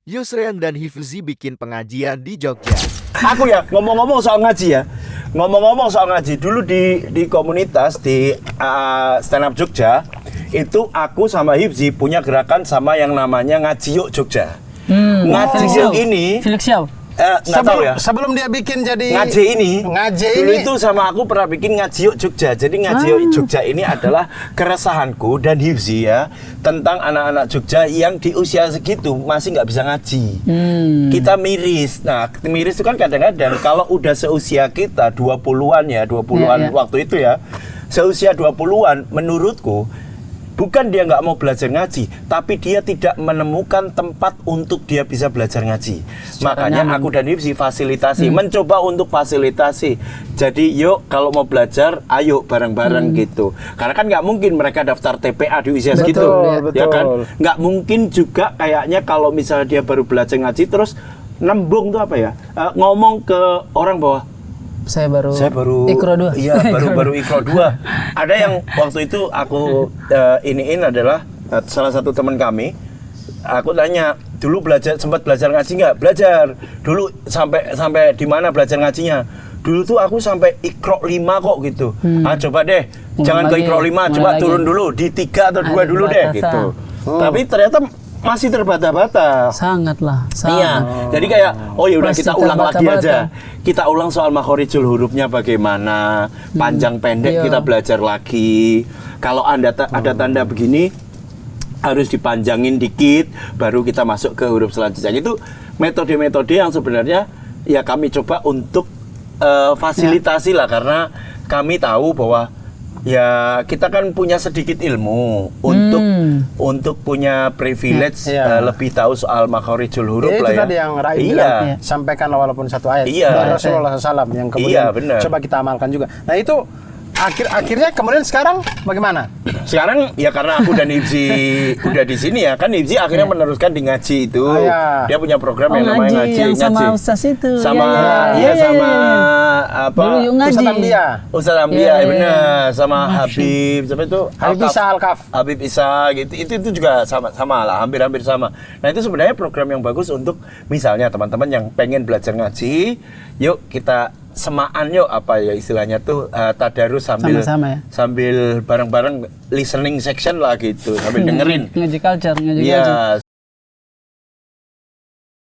Yusrian dan Hifzi bikin pengajian di Jogja. Aku ya ngomong-ngomong soal ngaji ya. Ngomong-ngomong soal ngaji, dulu di komunitas di Stand Up Jogja itu aku sama Hifzi punya gerakan sama yang namanya ngaji yuk Jogja. Ngaji yuk ini Felix Xiao. nggak tahu ya. Sebelum dia bikin jadi Ngaji dulu ini itu sama aku pernah bikin ngaji yuk Jogja. Jadi ngaji yuk Jogja ini adalah keresahanku dan Hifzi ya tentang anak-anak Jogja yang di usia segitu masih nggak bisa ngaji. Kita miris. Nah, miris itu kan kadang-kadang kalau udah seusia kita 20-an ya, 20-an waktu itu ya. Seusia 20-an menurutku bukan dia nggak mau belajar ngaji, tapi dia tidak menemukan tempat untuk dia bisa belajar ngaji. Makanya aku dan Hifzi fasilitasi, mencoba untuk fasilitasi. Jadi yuk kalau mau belajar, ayo bareng-bareng gitu. Karena kan nggak mungkin mereka daftar TPA di usia segitu, ya kan? Nggak mungkin juga kayaknya kalau misalnya dia baru belajar ngaji terus nembung tuh apa ya? Ngomong ke orang bahwa Saya baru Ikro 2. Iya, baru Ikro 2. Ada yang waktu itu aku iniin adalah salah satu teman kami. Aku tanya, dulu sempat belajar ngaji nggak? Belajar. Dulu sampai di mana belajar ngajinya? Dulu tuh aku sampai Ikro 5 kok gitu. Coba deh, jangan ke Ikro 5, coba turun dulu di 3 atau 2 dulu deh gitu. Tapi ternyata masih terbata-bata. Sangatlah. Iya. Jadi kayak ya udah kita ulang lagi aja. Kita ulang soal makhorijul hurufnya bagaimana, panjang pendek kita belajar lagi. Kalau Anda ada tanda begini harus dipanjangin dikit baru kita masuk ke huruf selanjutnya. Itu metode-metode yang sebenarnya ya kami coba untuk fasilitasi lah karena kami tahu bahwa ya kita kan punya sedikit ilmu untuk punya privilege lebih tahu soal makhorijul huruf lah ya. Itu tadi yang Raib bilang, sampaikan walaupun satu ayat dari Rasulullah SAW yang kemudian coba kita amalkan juga. Nah itu akhirnya kemudian sekarang bagaimana? Sekarang ya karena aku dan Hifzi udah di sini ya kan Hifzi akhirnya meneruskan di ngaji itu. Dia punya program yang namanya ngaji yang sama Ustaz itu. Sama apa? Ustaz Ambia benar sama Habib siapa itu? Habib Isa Al-Kaf. Habib Isa gitu. Itu juga sama lah, hampir sama. Nah, itu sebenarnya program yang bagus untuk misalnya teman-teman yang pengen belajar ngaji, yuk kita semaan yuk apa ya istilahnya tuh tadarus sambil sama-sama ya? Sambil bareng-bareng listening section lah gitu sambil dengerin ngaji culture iya